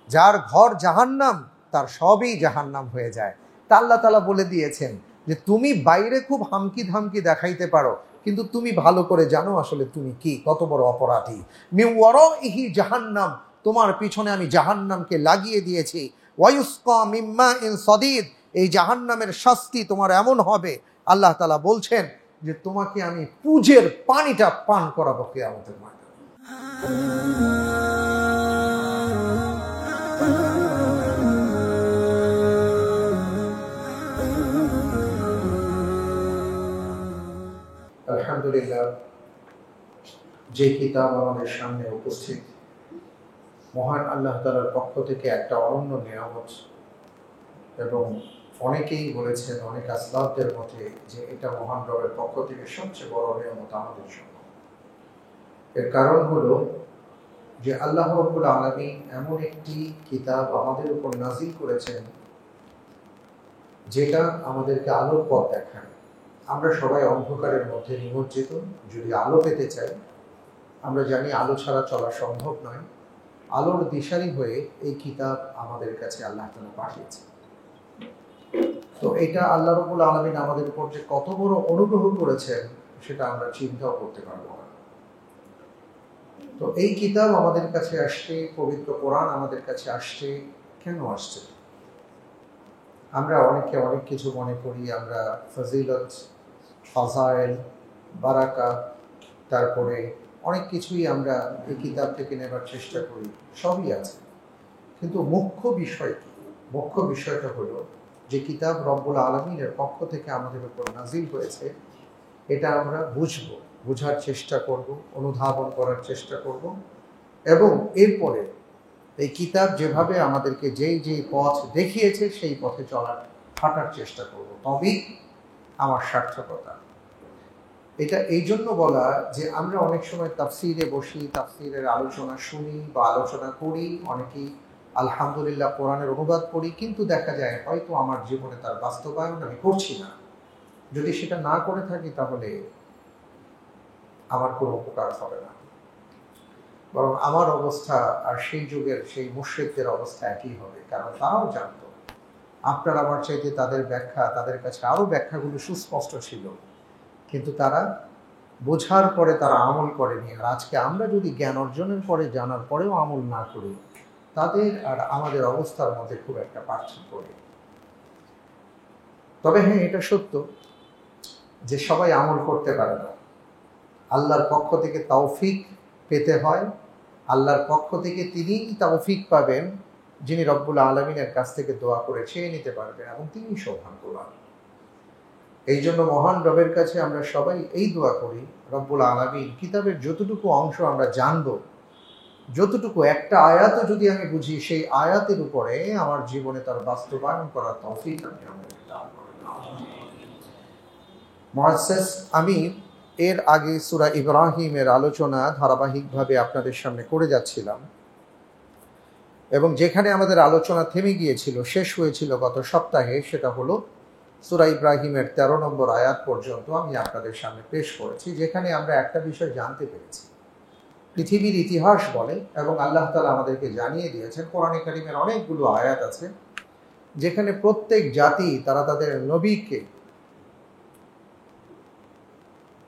যার ঘর জাহান্নাম তার সবই জাহান্নাম হয়ে যায়। তা আল্লাহ তাআলা বলে দিয়েছেন যে তুমি বাইরে খুব হামকি ধামকি দেখাইতে পারো, কিন্তু তুমি ভালো করে জানো আসলে তুমি কি, কত বড় অপরাধী। মিন ওয়ারাইহি জাহান্নাম, তোমার পিছনে আমি জাহান্নামকে লাগিয়ে দিয়েছি। ওয়ায়ুসকা মিন মাইন সাদীদ, এই জাহান্নামের শাস্তি তোমার এমন হবে, আল্লাহ তাআলা বলছেন যে তোমাকে আমি পুজের পানিটা পান করাবো কিয়ামতের ময়দানে। আলহামদুলিল্লাহ, যে কিতাব আমাদের সামনে উপস্থিত মহান আল্লাহ তাআলার পক্ষ থেকে একটা অনন্য নিয়ামত, এবং অনেকেই বলেছেন, অনেক আসলাফদের মতে, যে এটা মহান রবের পক্ষ থেকে সবচেয়ে বড় নিয়ামত আমাদের জন্য। এর কারণ হলো যে আল্লাহ রাব্বুল আলামিন এমন একটি কিতাব আমাদের উপর নাজিল করেছেন যেটা আমাদেরকে আলোর পথ দেখায়। আমরা সবাই অন্ধকারের মধ্যে নিমজ্জিত, যদি আলো পেতে চাই, আমরা জানি আলো ছাড়া চলা সম্ভব নয়। আলোর দিশারি হয়ে এই কিতাব আমাদের কাছে আল্লাহ তাআলা পাঠিয়েছে। তো এটা আল্লাহ রাব্বুল আলামিন আমাদের উপর যে কত বড় অনুগ্রহ করেছেন সেটা আমরা চিন্তাও করতে পারবো না। তো এই কিতাব আমাদের কাছে আসছে, পবিত্র কোরআন আমাদের কাছে আসছে, কেন আসছে? আমরা অনেকে অনেক কিছু মনে করি, আমরা ফজিলত, ফাজাইল, বারাকাত, তারপরে অনেক কিছুই আমরা এই কিতাব থেকে নেবার চেষ্টা করি, সবই আছে। কিন্তু মুখ্য বিষয় কি? মুখ্য বিষয়টা হলো যে কিতাব রব্বুল আলামিনের পক্ষ থেকে আমাদের উপর নাজিল হয়েছে, এটা আমরা বুঝবো, বোঝার চেষ্টা করব, অনুধাবন করার চেষ্টা করব, এবং এরপরে এই কিতাব যেভাবে আমাদেরকে যেই যেই পথ দেখিয়েছে সেই পথে চলার, হাঁটার চেষ্টা করব। তবেই আমার সার্থকতা। এটা এই জন্য বলা যে আমরা অনেক সময় তাফসিরে বসি, তাফসিরের আলোচনা শুনি বা আলোচনা করি, অনেকেই আলহামদুলিল্লাহ কোরআনের অনুবাদ পড়ি, কিন্তু দেখা যায় হয়তো আমার জীবনে তার বাস্তবায়ন আমি করছি না। যদি সেটা না করে থাকি তাহলে আমার কোনো উপকার হবে না, বরং আমার অবস্থা আর সেই যুগের সেই মুশরিকদের অবস্থা একই হবে। কারণ তারাও জানত, আপনার আমার চাইতে তাদের ব্যাখ্যা, তাদের কাছে আরও ব্যাখ্যাগুলো সুস্পষ্ট ছিল, কিন্তু তারা বোঝার পরে তারা আমল করেনি। আর আজকে আমরা যদি জ্ঞান অর্জনের পরে, জানার পরেও আমল না করি, তাদের আর আমাদের অবস্থার মধ্যে খুব একটা পার্থক্য নেই। তবে হ্যাঁ, এটা সত্য যে সবাই আমল করতে পারে না। আল্লাহর পক্ষ থেকে তৌফিক পেতে হয়। আল্লাহর পক্ষ থেকে তিনিই তৌফিক পাবেন যিনি রব্বুল আলামিনের কাছ থেকে দোয়া করে চেয়ে নিতে পারবেন, এবং তিনি সৌভাগ্যবান। এই জন্য মহান রবের কাছে আমরা সবাই এই দোয়া করি, রব্বুল আলামিন কিতাবের যতটুকু অংশ আমরা জানব, যতটুকু একটা আয়াতও যদি আমি বুঝি, সেই আয়াতের উপরে আমার জীবনে তার বাস্তবায়ন করার তৌফিক আমাদের দান করেন। মুআসসাস, আমি এর আগে সূরা ইব্রাহিমের আলোচনা ধারাবাহিকভাবে আপনাদের সামনে করে যাচ্ছিলাম, এবং যেখানে আমাদের আলোচনা থেমে গিয়েছিল, শেষ হয়েছিল গত সপ্তাহে, সেটা হলো সূরা ইব্রাহিমের 13 নম্বর আয়াত পর্যন্ত আমি আপনাদের সামনে পেশ করেছি, যেখানে আমরা একটা বিষয় জানতে পেরেছি। পৃথিবীর ইতিহাস বলে, এবং আল্লাহ তাআলা আমাদেরকে জানিয়ে দিয়েছেন, কোরআনে কারীমের অনেকগুলো আয়াত আছে যেখানে প্রত্যেক জাতি তারা তাদের নবীকে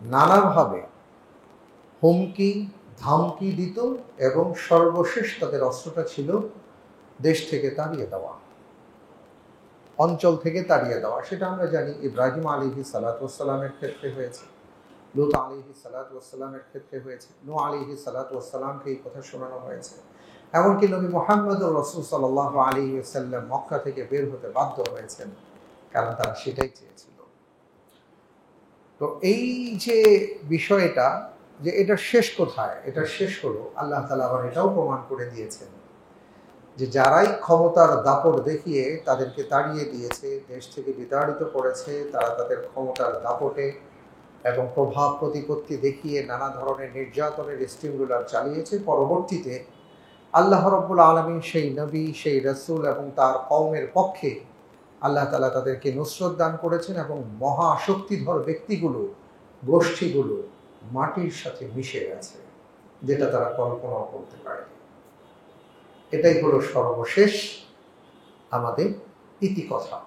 নানাভাবে হুমকি ধামকি দিত, এবং সর্বশেষ তাদের অস্ত্রটা ছিল দেশ থেকে তাড়িয়ে দেওয়া, অঞ্চল থেকে তাড়িয়ে দেওয়া। সেটা আমরা জানি ইব্রাহিম আলাইহিস সালাতু ওয়াস সালামের ক্ষেত্রে হয়েছে, লূত আলাইহিস সালাতু ওয়াস সালামের ক্ষেত্রে হয়েছে, নূহ আলাইহিস সালাতু ওয়াস সালামকে এই কথা শোনানো হয়েছে। এমনকি নবী মুহাম্মদুর রাসূল সাল্লাল্লাহু আলাইহি ওয়াসাল্লাম মক্কা থেকে বের হতে বাধ্য হয়েছেন, কারণ তারা সেটাই চেয়েছিল। তো এই যে বিষয়টা, যে এটা শেষ কোথায়, এটা শেষ হলো, আল্লাহ তাআলা আবার এটাও প্রমাণ করে দিয়েছেন যে যারাই ক্ষমতার দাপট দেখিয়ে তাদেরকে তাড়িয়ে দিয়েছে, দেশ থেকে বিতাড়িত করেছে, তারা তাদের ক্ষমতার দাপটে এবং প্রভাব প্রতিপত্তি দেখিয়ে নানা ধরনের নির্যাতনের স্টিমুলার চালিয়েছে। পরবর্তীতে আল্লাহ রাব্বুল আলামিন সেই নবী, সেই রাসূল এবং তার কওমের পক্ষে আল্লাহ তাআলা তাদেরকে নুসরত দান করেছেন, এবং মহাশক্তিধর ব্যক্তিগুলো, গোষ্ঠীগুলো মাটির সাথে মিশে গেছে, যেটা তারা কল্পনাও করতে পারেনি। এটাই হলো সর্বশেষ আমাদের ইতিকথা।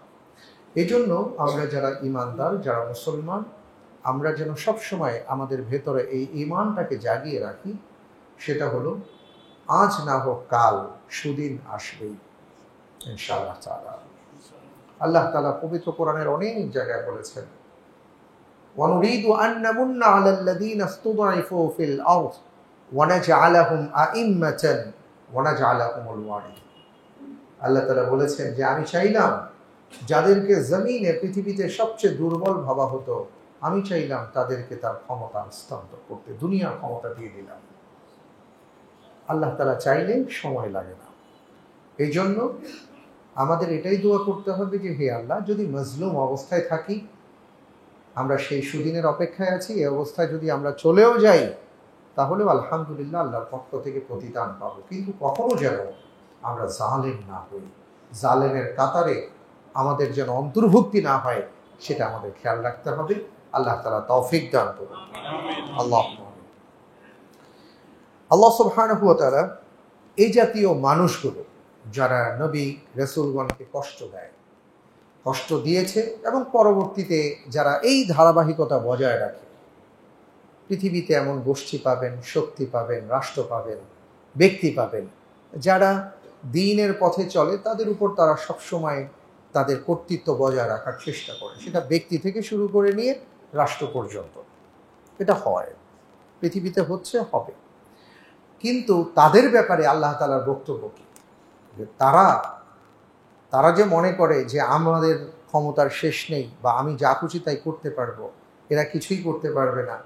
এজন্য আমরা যারা ঈমানদার, যারা মুসলমান, আমরা যেন সবসময় আমাদের ভেতরে এই ঈমানটাকে জাগিয়ে রাখি। সেটা হলো আজ না হোক কাল সুদিন আসবেই ইনশাআল্লাহ তাআলা। আল্লাহ তাআলা পবিত্র কোরআনের অনেক জায়গায় বলেছেন, وَنُرِيدُ أَن نَّمُنَّ عَلَى الَّذِينَ اسْتُضْعِفُوا فِي الْأَرْضِ وَنَجْعَلَهُمْ أَئِمَّةً وَنَجْعَلَهُمُ الْوَارِثِينَ। আল্লাহ তাআলা বলেছেন যে আমি চাইলাম যাদেরকে জমিনে পৃথিবীতে সবচেয়ে দুর্বল ভাবা হতো, আমি চাইলাম তাদেরকে তার ক্ষমতা হস্তান্তর করতে, দুনিয়ার ক্ষমতা দিয়ে দিলাম। আল্লাহ তাআলা চাইলে সময় লাগে না। এই জন্য আমাদের এটাই দোয়া করতে হবে যে হে আল্লাহ, যদি মজলুম অবস্থায় থাকি, আমরা সেই সুদিনের অপেক্ষায় আছি, এই অবস্থায় যদি আমরা চলেও যাই তাহলেও আলহামদুলিল্লাহ আল্লাহর পক্ষ থেকে প্রতিদান পাবো। কিন্তু কখনো যেন আমরা জালেম না হই, জালেমের কাতারে আমাদের যেন অন্তর্ভুক্তি না হয়, সেটা আমাদের খেয়াল রাখতে হবে। আল্লাহ তাআলা তৌফিক দান করুন। আল্লাহ সুবহানাহু ওয়া তাআলা এই জাতীয় মানুষগুলো যারা নবী রাসূলগণকে কষ্ট দেয়, কষ্ট দিয়েছে এবং পরবর্তীতে যারা এই ধারাবাহিকতা বজায় রাখে, পৃথিবীতে এমন গোষ্ঠী পাবেন, শক্তি পাবেন, রাষ্ট্র পাবেন, ব্যক্তি পাবেন যারা দ্বীনের পথে চলে, তাদের উপর তারা সবসময় তাদের কর্তৃত্ব বজায় রাখার চেষ্টা করে। সেটা ব্যক্তি থেকে শুরু করে নিয়ে রাষ্ট্র পর্যন্ত এটা হয়, পৃথিবীতে হচ্ছে, হবে। কিন্তু তাদের ব্যাপারে আল্লাহ তাআলার বক্তব্য কি? যে তারা যে মনে করে যে আমাদের ক্ষমতার শেষ নেই বা আমি যা খুশি তাই করতে পারবো, এরা কিছুই করতে পারবে না,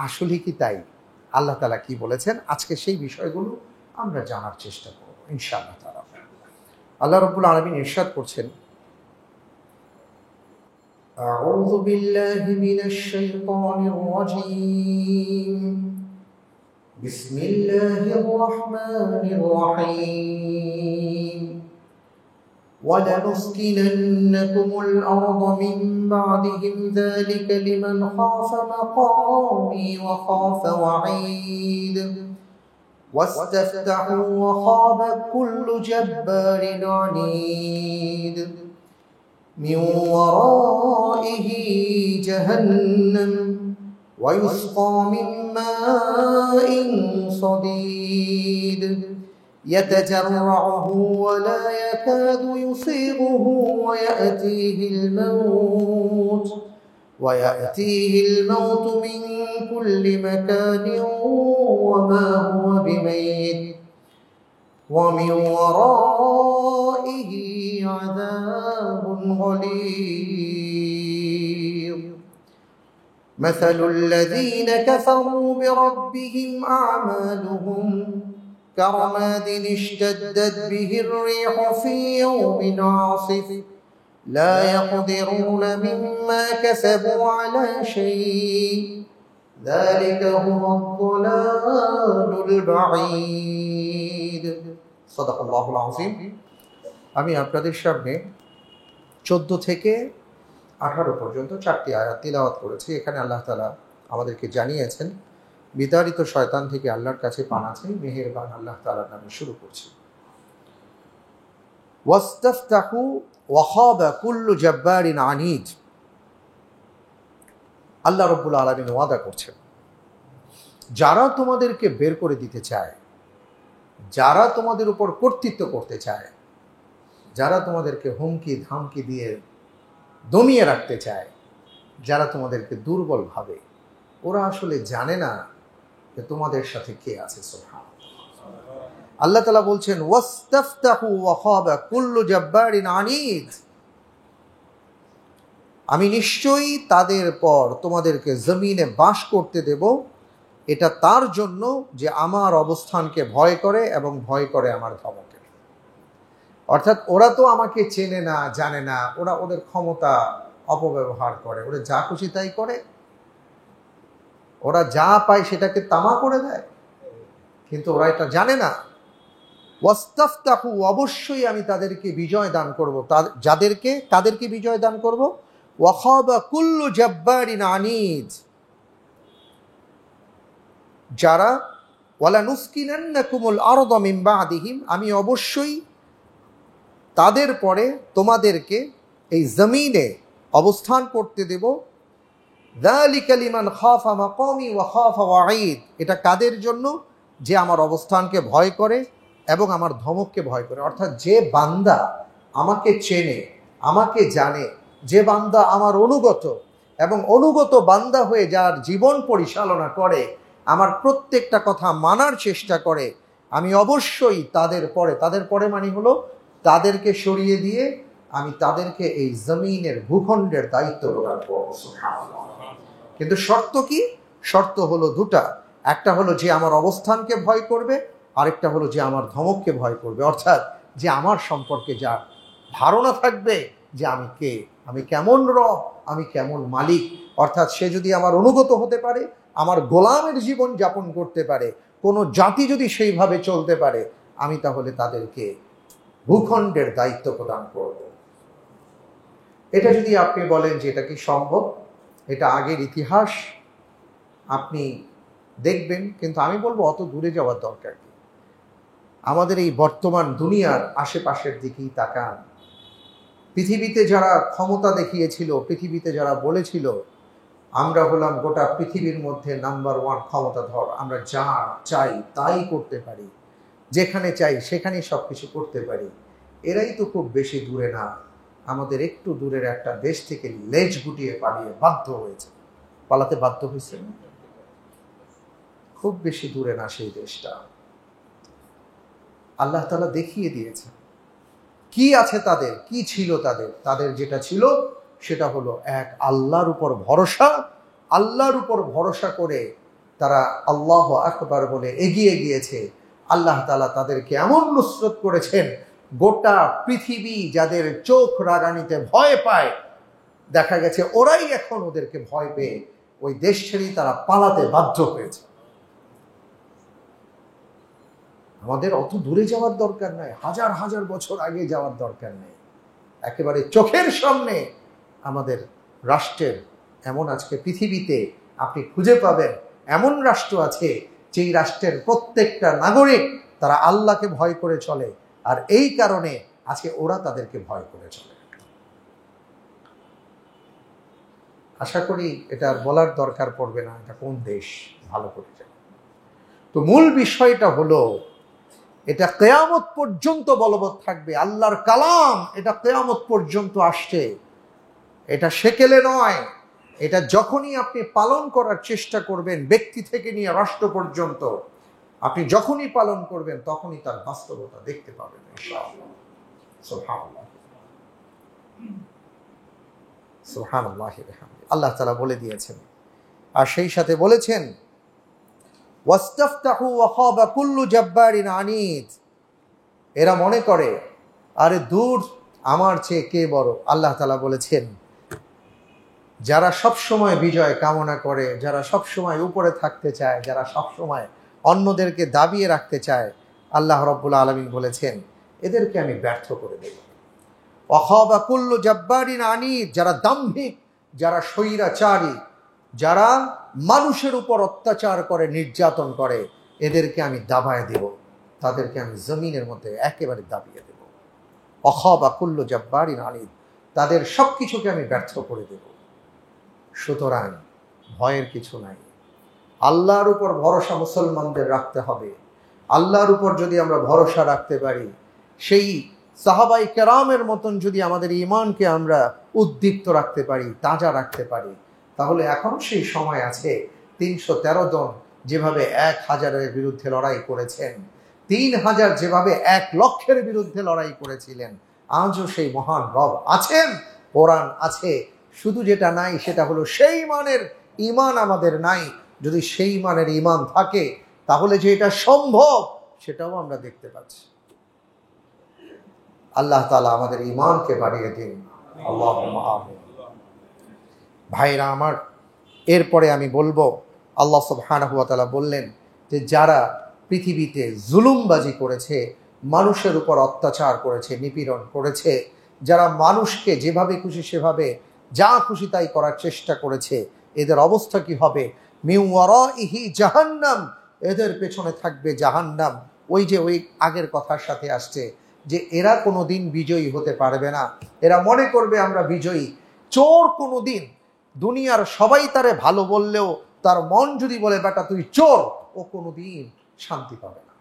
আসলে কি তাই? আল্লাহ তাআলা কি বলেছেন আজকে সেই বিষয়গুলো আমরা জানার চেষ্টা করব ইনশাআল্লাহ তাআলা। আল্লাহ রাব্বুল আলামিন ইরশাদ করছেন, আউযু বিল্লাহি মিনাশ শাইতানির রাজীম, বিসমিল্লাহির রাহমানির রাহিম, وَلَنُسْكِنَنَّكُمُ الْأَرْضَ مِنْ بَعْدِهِمْ ذَلِكَ لِمَنْ خَافَ مَقَامِي وَخَافَ وَعِيدِ وَاسْتَفْتَحُوا وَخَابَ كُلُّ جَبَّارٍ عَنِيدٍ مِنْ وَرَائِهِ جَهَنَّمُ وَيُسْقَى مِنْ مَاءٍ صَدِيدٍ يتجرعه ولا يكاد يصيغه ويأتيه الموت من كل مكان وما هو بميت ومن ورائه عذاب غليظ مثل الذين كفروا بربهم أعمالهم كرماد اشتدت به الريح في يوم عاصف لا يقدرون مما كسبوا على شيء ذلك هو الضلال البعيد صدق الله العظيم। আমি আপনাদের সামনে 14 থেকে 18 পর্যন্ত 4টি আয়াত তিলাওয়াত করেছি। এখানে আল্লাহ তাআলা আমাদেরকে জানিয়েছেন বিতাড়িত শয়তান থেকে আল্লাহর কাছে পানা চাই, মেহেরবান আল্লাহ তাআলার নামে শুরু করছি। ওয়াস্তাফতাহু ওয়া খাবা কুল্লু জাব্বারিন আনিদ। আল্লাহ রাব্বুল আলামিন ওয়াদা করছেন, যারা তোমাদেরকে বের করে দিতে চায়, যারা তোমাদের উপর কর্তৃত্ব করতে চায়, যারা তোমাদেরকে হুমকি ধামকি দিয়ে দমিয়ে রাখতে চায়, যারা তোমাদেরকে দুর্বল ভাবে, ওরা আসলে জানে না যে তোমাদের সাথে কে আছে। সুবহানাল্লাহ। আল্লাহ তাআলা বলছেন ওয়াস্তাফতাহু ওয়া খাবা কুল্লু জাব্বারিন আনিদ। আমি নিশ্চয়ই তাদের পর তোমাদেরকে জমিনে বাস করতে দেব, এটা তার জন্য যে আমার অবস্থানকে ভয় করে এবং ভয় করে আমার ধমকের। অর্থাৎ ওরা তো আমাকে চেনে না, জানে না, ওরা ওদের ক্ষমতা অপব্যবহার করে, ওরা যা খুশি তাই করে, ওরা যা পায় সেটাকে তামা করে দেয়, কিন্তু ওরা এটা জানে না। ওয়াস্তাফতাহু, অবশ্যই আমি তাদেরকে বিজয় দান করব, তাদেরকে বিজয় দান করব। ওয়া খাবা কুল্লু জাব্বারিন আনিদ, যারা ওয়ালানুসকিনান্নাকুমুল আরদা মিন বাদিহিম, আমি অবশ্যই তাদের পরে তোমাদেরকে এই জমিনে অবস্থান করতে দেব। যালিকা লিমান খাফা মাকামি ওয়া খাফা ওয়াঈদ, এটা কাদের জন্য? যে আমার অবস্থানকে ভয় করে এবং আমার ধমককে ভয় করে। অর্থাৎ যে বান্দা আমাকে চেনে, আমাকে জানে, যে বান্দা আমার অনুগত এবং অনুগত বান্দা হয়ে যার জীবন পরিচালনা করে, আমার প্রত্যেকটা কথা মানার চেষ্টা করে, আমি অবশ্যই তাদের পরে মানে হলো তাদেরকে সরিয়ে দিয়ে আমি তাদেরকে এই জমিনের ভূখণ্ডের দায়িত্ব প্রদান করব। কিন্তু শর্ত কি? শর্ত হলো দুটা। একটা হলো যে আমার অবস্থানকে ভয় করবে, আরেকটা হলো যে আমার ধমককে ভয় করবে। অর্থাৎ যে আমার সম্পর্কে যার ধারণা থাকবে যে আমি কে, আমি কেমন রব, আমি কেমন মালিক। অর্থাৎ সে যদি আমার অনুগত হতে পারে, আমার গোলামের জীবন যাপন করতে পারে, কোনো জাতি যদি সেইভাবে চলতে পারে, আমি তাহলে তাদেরকে ভূখণ্ডের দায়িত্ব প্রদান করব। এটা যদি আপনি বলেন যে এটা কি সম্ভব, এটা আগের ইতিহাস, আপনি দেখবেন। কিন্তু আমি বলবো অত দূরে যাওয়ার দরকার কি। আমাদের এই বর্তমান দুনিয়ার আশেপাশের দিকেই তাকান। পৃথিবীতে যারা ক্ষমতা দেখিয়েছিল, পৃথিবীতে যারা বলেছিল আমরা হলাম গোটা পৃথিবীর মধ্যে নাম্বার 1 ক্ষমতাধর, আমরা যা চাই তাই করতে পারি, যেখানে চাই সেখানেই সব কিছু করতে পারি, এরাই তো খুব বেশি দূরে না। আমাদের একটু দূরের একটা দেশ থেকে লেজ গুটিয়ে পালাতে বাধ্য হয়েছে। খুব বেশি দূরে না সেই দেশটা। আল্লাহ তাআলা দেখিয়ে দিয়েছে কি আছে তাদের, কি ছিল তাদের। তাদের যেটা ছিল সেটা হলো এক আল্লাহর উপর ভরসা। আল্লাহর উপর ভরসা করে তারা আল্লাহু আকবার বলে এগিয়ে গিয়েছে। আল্লাহ তাআলা তাদেরকে এমন নুসরত করেছেন, গোটা পৃথিবী যাদের চোখ রাগানিতে ভয় পায়, দেখা গেছে ওরাই এখন ওদেরকে ভয় পেয়ে ওই দেশ ছেড়েই তারা পালাতে বাধ্য হয়েছে। আমাদের অত দূরে যাওয়ার দরকার নাই, হাজার হাজার বছর আগে যাওয়ার দরকার নেই। একেবারে চোখের সামনে আমাদের রাষ্ট্রের এমন আজকে পৃথিবীতে আপনি খুঁজে পাবেন এমন রাষ্ট্র আছে যেই রাষ্ট্রের প্রত্যেকটা নাগরিক তারা আল্লাহকে ভয় করে চলে, আর এই কারণে আজকে ওরা তাদেরকে ভয় করে চলে। আশা করি এটা আর বলার দরকার পড়বে না এটা কোন দেশ, ভালো করে জানি। তো মূল বিষয়টা হলো এটা কিয়ামত পর্যন্ত বলবৎ থাকবে। আল্লাহর কালাম এটা কিয়ামত পর্যন্ত আসছে, এটা সেকেলে নয়। এটা যখনই আপনি পালন করার চেষ্টা করবেন, ব্যক্তি থেকে নিয়ে রাষ্ট্র পর্যন্ত, আপনি যখনই পালন করবেন তখনই তার বাস্তবতা দেখতে পাবেন ইনশাআল্লাহ। সুবহানাল্লাহ, সুবহানাল্লাহ। আল্লাহ তাআলা বলে দিয়েছেন, আর সেই সাথে বলেছেন ওয়াস্তাফতাহু ওয়া খাবা কুল্লু জাব্বারিন আনিদ। এরা মনে করে আরে দূর, আমার চেয়ে কে বড়। আল্লাহ তাআলা বলেছেন যারা সব সময় বিজয় কামনা করে, যারা সব সময় উপরে থাকতে চায়, যারা সব সময় অন্যদেরকে দাবিয়ে রাখতে চায়, আল্লাহ রাব্বুল আলামিন বলেছেন এদেরকে আমি ব্যর্থ করে দেব। ওয়া খাবা কুল্লু জাব্বারিন আনিদ, যারা দাম্ভিক, যারা স্বৈরাচারী, যারা মানুষের উপর অত্যাচার করে, নির্যাতন করে, এদেরকে আমি দাবায় দেব, তাদেরকে আমি জমিনের মধ্যে একেবারে দাবিয়ে দেব। অখাবা কুল্লু জাব্বারিন আনিদ, তাদের সব কিছুকে আমি ব্যর্থ করে দেব। সুতরাং ভয়ের কিছু নাই। আল্লাহর উপর ভরসা মুসলমানদের রাখতে হবে। আল্লাহর উপর যদি আমরা ভরসা রাখতে পারি, সেই সাহাবাই কেরামের মতন যদি আমাদের ঈমানকে আমরা উদ্দীপ্ত রাখতে পারি, তাজা রাখতে পারি, তাহলে এখনো সেই সময় আছে। ৩১৩ জন যেভাবে ১,০০০-এর বিরুদ্ধে লড়াই করেছেন, ৩,০০০ যেভাবে ১,০০,০০০-এর বিরুদ্ধে লড়াই করেছিলেন, আজও সেই মহান রব আছেন, কোরআন আছে। শুধু যেটা নাই সেটা হলো সেই মানের ঈমান আমাদের নাই। যদি সেই মানের ঈমান থাকে তাহলে যে এটা সম্ভব সেটাও আমরা দেখতে পাচ্ছি। আল্লাহ তাআলা আমাদের ঈমানকে বাড়িয়ে দিন, আল্লাহুম্মা আমিন। ভাইরা আমার, এরপরে আমি বলবো, আল্লাহ সুবহানাহু ওয়া তাআলা বললেন যে যারা পৃথিবীতে জুলুমবাজি করেছে, মানুষের উপর অত্যাচার করেছে, নিপীড়ন করেছে, যারা মানুষকে যেভাবে খুশি সেভাবে যা খুশি তাই করার চেষ্টা করেছে, এদের অবস্থা কি হবে? মিন ওয়ারাইহি জাহান্নাম, এদের পেছনে থাকবে জাহান্নাম। ওই যে ওই আগের কথার সাথে আসছে যে এরা কোনোদিন বিজয়ী হতে পারবে না, এরা মনে করবে আমরা বিজয়ী। চোর কোনোদিন দুনিয়ার সবাই তারে ভালো বললেও তার মন যদি বলে বেটা তুই চোর, ও কোনোদিন শান্তি পাবে না।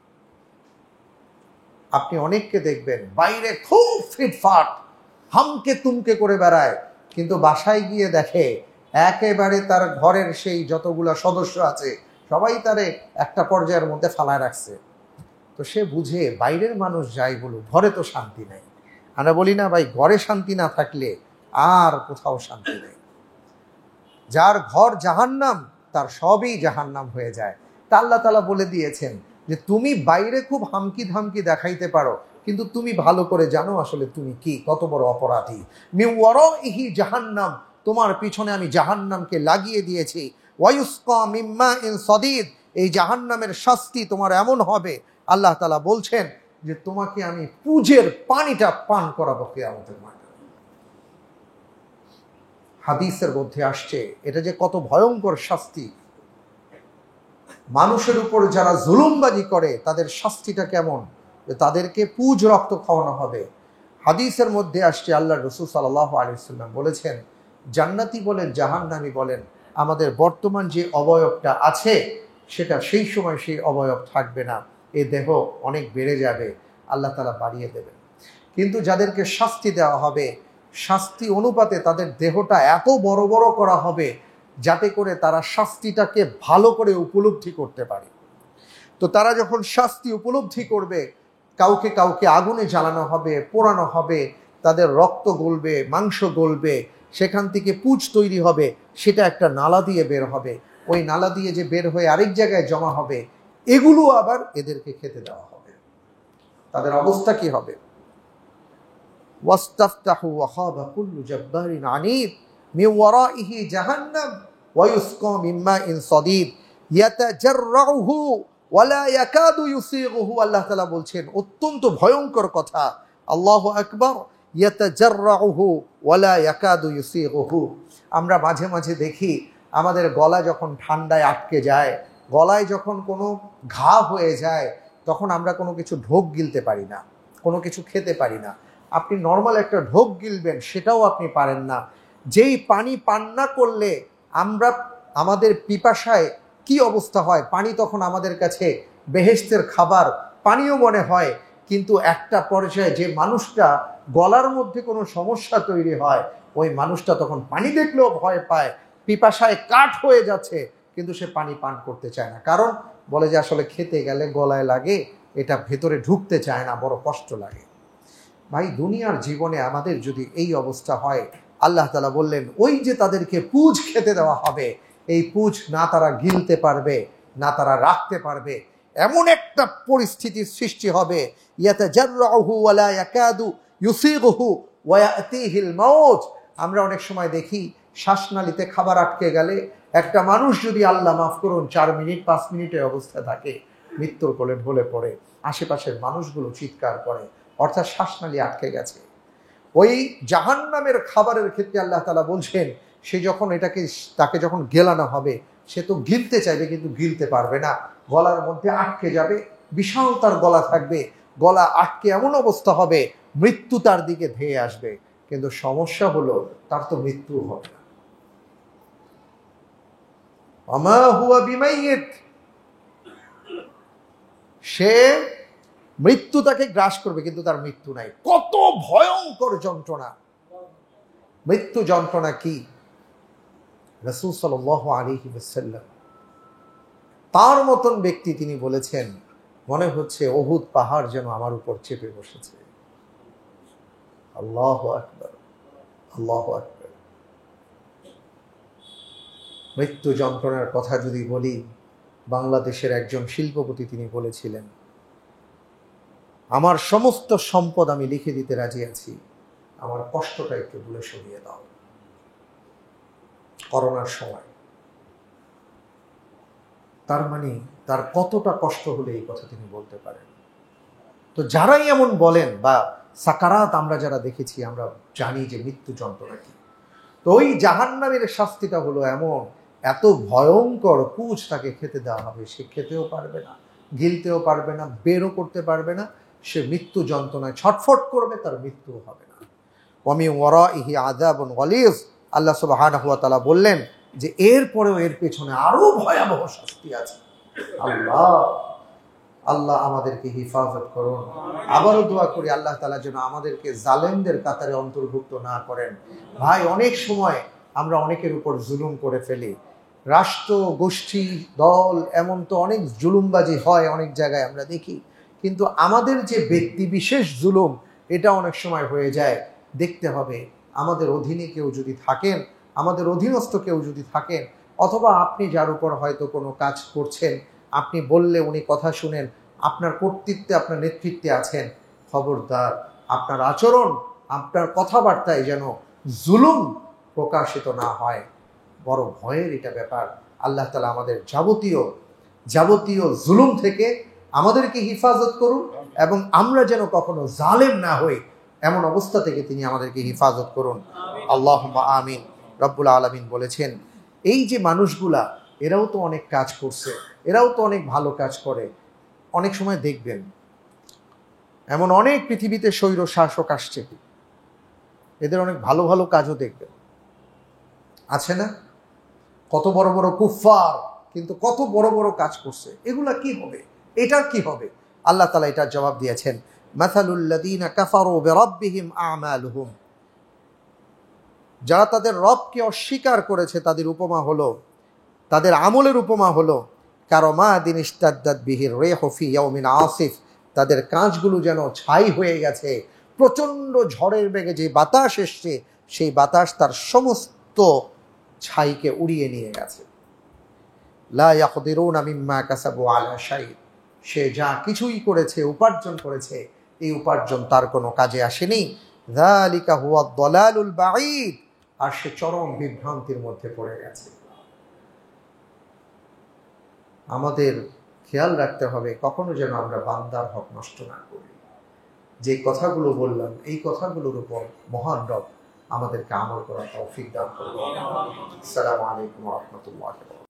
আপনি অনেককে দেখবেন বাইরে খুব ফিটফাট হামকে তুমকে করে বেড়ায়, কিন্তু বাসায় গিয়ে দেখে একেবারে তার ঘরের সেই যতগুলা সদস্য আছে সবাই তারে একটা পর্যায়ের মধ্যে ফালায় রাখছে। তো সে বুঝে বাইরের মানুষ যাই বলুক, ঘরে তো শান্তি নেই। আমরা বলি না ভাই, ঘরে শান্তি না থাকলে আর কোথাও শান্তি নেই। যার ঘর জাহান্নাম তার সবই জাহান্নাম হয়ে যায়। তা আল্লাহ তাআলা বলে দিয়েছেন যে তুমি বাইরে খুব হামকি ধামকি দেখাইতে পারো, কিন্তু তুমি ভালো করে জানো আসলে তুমি কি, কত বড় অপরাধী। মিন ওয়ারাইহি জাহান্নাম, তোমার পিছনে আমি জাহান্নামকে লাগিয়ে দিয়েছি। ওয়ায়ুসকা মিন মাইন সাদীদ, এই জাহান্নামের শাস্তি তোমার এমন হবে, আল্লাহ তাআলা বলছেন যে তোমাকে আমি পুজের পানিটা পান করাবো কিয়ামতের মাঠে। হাদিসের মধ্যে আসছে এটা যে কত ভয়ঙ্কর শাস্তি। মানুষের উপর যারা জুলুমবাজি করে তাদের শাস্তিটা কেমন, তাদেরকে পুজ রক্ত খাওয়ানো হবে। হাদিসের মধ্যে আসছে আল্লাহ রাসূল সাল্লাল্লাহু আলাইহি ওয়াসাল্লাম বলেছেন, জান্নাতি বলেন জাহান্নামী বলেন, আমাদের বর্তমান যে অবয়বটা আছে সেটা সেই সময় সেই অবয়ব থাকবে না, এ দেহ অনেক বেড়ে যাবে, আল্লাহ তাআলা বাড়িয়ে দেবেন। কিন্তু যাদেরকে শাস্তি দেওয়া হবে, শাস্তি অনুপাতে তাদের দেহটা এত বড় বড় করা হবে যাতে করে তারা শাস্তিটাকে ভালো করে উপলব্ধি করতে পারে। তো তারা যখন শাস্তি উপলব্ধি করবে, কাউকে কাউকে আগুনে জ্বালানো হবে, পোড়ানো হবে, তাদের রক্ত গলবে, মাংস গলবে, সেখান থেকে পুঁজ তৈরি হবে, সেটা একটা নালা দিয়ে বের হবে, ওই নালা দিয়ে যে বের হয়ে আরেক জায়গায় জমা হবে, এগুলো আবার এদেরকে খেতে দেওয়া হবে। তাদের অবস্থা কি হবে? ওয়াস্তাফতাহু ওয়া খাবা কুল্লু জাব্বারিন আনীদ মিন ওয়ারাইহি জাহান্নাম ওয়া ইউসকা মিন মাইন সাদীদ ইয়াতাজাররুহু ওয়া লা ইয়াকাদু ইউসিগুহু। আল্লাহ তাআলা বলছেন অত্যন্ত ভয়ঙ্কর কথা, আল্লাহু আকবার, ইয়াতাজাররুহু ওয়া লা ইয়াকাদু ইউসিগুহু। আমরা মাঝে মাঝে দেখি আমাদের গলা যখন ঠান্ডায় আটকে যায়, গলায় যখন কোনো ঘা হয়ে যায়, তখন আমরা কোনো কিছু ঢোক গিলতে পারি না, কোনো কিছু খেতে পারি না। আপনি নর্মাল একটা ঢোক গিলবেন সেটাও আপনি পারেন না। যেই পানি পান না করলে আমরা আমাদের পিপাসায় কি অবস্থা হয়, পানি তখন আমাদের কাছে বেহেশতের খাবার পানিও মনে হয়। কিন্তু একটা পর্যায়ে যে মানুষটা গলার মধ্যে কোনো সমস্যা তৈরি হয়, ওই মানুষটা তখন পানি দেখলেও ভয় পায়, পিপাসায় কাঠ হয়ে যাচ্ছে, কিন্তু সে পানি পান করতে চায় না। কারণ বলে যে আসলে খেতে গেলে গলায় লাগে, এটা ভেতরে ঢুকতে চায় না, বড় কষ্ট লাগে। ভাই দুনিয়ার জীবনে আমাদের যদি এই অবস্থা হয়, আল্লাহ তাআলা বললেন ওই যে তাদেরকে পুঁজ খেতে দেওয়া হবে, এই পুঁজ না তারা গিলতে পারবে না তারা রাখতে পারবে, এমন একটা পরিস্থিতির সৃষ্টি হবে, ইয়াতাজাররুহু ওয়া লা ইয়াকাদু ইউসিগুহু ওয়া ইয়াতিহিল মাউত। আমরা অনেক সময় দেখি শ্বাসনালীতে খাবার আটকে গেলে একটা মানুষ যদি আল্লাহ মাফ করুন 4 মিনিট 5 মিনিটের অবস্থা থাকে, মৃত্যুর কোলে ঢলে পড়ে, আশেপাশের মানুষগুলো চিৎকার করে, অর্থাৎ শ্বাসনালী আটকে গেছে। ওই জাহান্নামের খাবারের ক্ষেত্রে আল্লাহ তাআলা বলছেন সে যখন তাকে যখন গেলানো হবে, সে তো গিলতে চাইবে কিন্তু গিলতে পারবে না, গলার মধ্যে আটকে যাবে, বিশাল তার গলা থাকবে, গলা আটকে এমন অবস্থা হবে মৃত্যু তার দিকে ধেয়ে আসবে। কিন্তু সমস্যা হলো তার তো মৃত্যু হবে না। ওমা হুয়া বিমাইয়িত, সে মৃত্যু তাকে গ্রাস করবে কিন্তু তার মৃত্যু নাই। কত ভয়ঙ্কর যন্ত্রণা! মৃত্যু যন্ত্রণা কি? রাসূল সাল্লাল্লাহু আলাইহি ওয়াসাল্লাম তার মতন ব্যক্তি তিনি বলেছেন, মনে হচ্ছে উহুদ পাহাড় যেন আমার উপর চেপে বসেছে। আল্লাহু আকবার, আল্লাহু আকবার। মৃত্যু যন্ত্রণার কথা যদি বলি, বাংলাদেশের একজন শিল্পপতি তিনি বলেছিলেন, আমার সমস্ত সম্পদ আমি লিখে দিতে রাজি আছি, আমার কষ্টটা একটু দূরে সরিয়ে দাও। করোনার সময় তার মানে তার কতটা কষ্ট হলে এই কথা তিনি বলতে পারেন। তো যারাই এমন বলেন বা সাকারাত আমরা যারা দেখেছি, আমরা জানি যে মৃত্যু যন্ত্রণা কি। তো ওই জাহান্নামের শাস্তিটা হলো এমন, এত ভয়ঙ্কর কুচ তাকে খেতে দেওয়া হবে, সে খেতেও পারবে না, গিলতেও পারবে না, বেরও করতে পারবে না, সে মৃত্যু যন্ত্রণায় ছটফট করবে, তার মৃত্যুও হবে না। ওয়ামি ওয়ারাইহি আযাবুন গালিজ, আল্লাহ সুবহানাহু ওয়া তাআলা বললেন যে এরপরেও এর পেছনে আরো ভয়াবহ শাস্তি আছে। আল্লাহ আমাদেরকে হিফাজত করুন। আবারও দোয়া করি আল্লাহ তাআলা যেন আমাদেরকে জালেমদের কাতারে অন্তর্ভুক্ত না করেন। ভাই, অনেক সময় আমরা অনেকের উপর জুলুম করে ফেলি, রাষ্ট্র, গোষ্ঠী, দল, এমন তো অনেক জুলুমবাজি হয় অনেক জায়গায় আমরা দেখি, কিন্তু আমাদের যে ব্যক্তি বিশেষ জুলুম, এটা অনেক সময় হয়ে যায়। দেখতে হবে আমাদের অধীনে কেউ যদি থাকেন, আমাদের অধীনস্থ কেউ যদি থাকেন, অথবা আপনি যার উপর হয়তো কোনো কাজ করছেন, আপনি বললে উনি কথা শুনেন, আপনার কর্তৃত্বে, আপনার নেতৃত্বে আছেন, খবরদার আপনার আচরণ, আপনার কথাবার্তায় যেন জুলুম প্রকাশিত না হয়। বড় ভয়ের এটা ব্যাপার। আল্লাহ তাআলা আমাদের যাবতীয় জুলুম থেকে আমাদেরকে হিফাজত করুন, এবং আমরা যেন কখনো জালেম না হই, এমন অবস্থা থেকে তিনি আমাদেরকে হিফাজত করুন। আল্লাহুম্মা আমিন। রব্বুল আলামিন বলেছেন, এই যে মানুষগুলা, এরাও তো অনেক কাজ করছে, এরাও তো অনেক ভালো কাজ করে। অনেক সময় দেখবেন এমন অনেক পৃথিবীতে স্বৈর শাসক আসছে, এদের অনেক ভালো ভালো কাজও দেখবেন, আছে না? কত বড় বড় কুফফার, কিন্তু কত বড় বড় কাজ করছে। এগুলা কি হবে? এটার কি হবে? আল্লাহ তাআলা এটার জবাব দিয়েছেন, মাসালুল লাযীনা কাফারু বিরাব্বিহিম আমালুহুম, যারা তাদের রবকে অস্বীকার করেছে তাদের উপমা হলো, তাদের আমলের উপমা হলো কারমাদিন ইশতাদ্দাত বিহির রিহু ফি ইয়াউমিন আসিফ, তাদের কাঁচগুলো যেন ছাই হয়ে গেছে, প্রচণ্ড ঝড়ের বেগে যে বাতাস এসছে, সেই বাতাস তার সমস্ত ছাইকে উড়িয়ে নিয়ে গেছে। লা ইয়াকদিরুনা মিম্মা কাসাবু আলা শাই, সে যা কিছুই করেছে, উপার্জন করেছে, এই উপার্জন তার কোনো কাজে আসেনি। যালিকা হুয়াদ দালালুল বাঈদ, আর সে চরম বিভ্রান্তির মধ্যে পড়ে গেছে। আমাদের খেয়াল রাখতে হবে কখনো যেন আমরা বান্দার হক নষ্ট না করি। যে কথাগুলো বললাম, এই কথাগুলোর উপর মহান রব আমাদেরকে আমল করার তৌফিক দান করুন। আসসালামু আলাইকুম ওয়া রাহমাতুল্লাহি।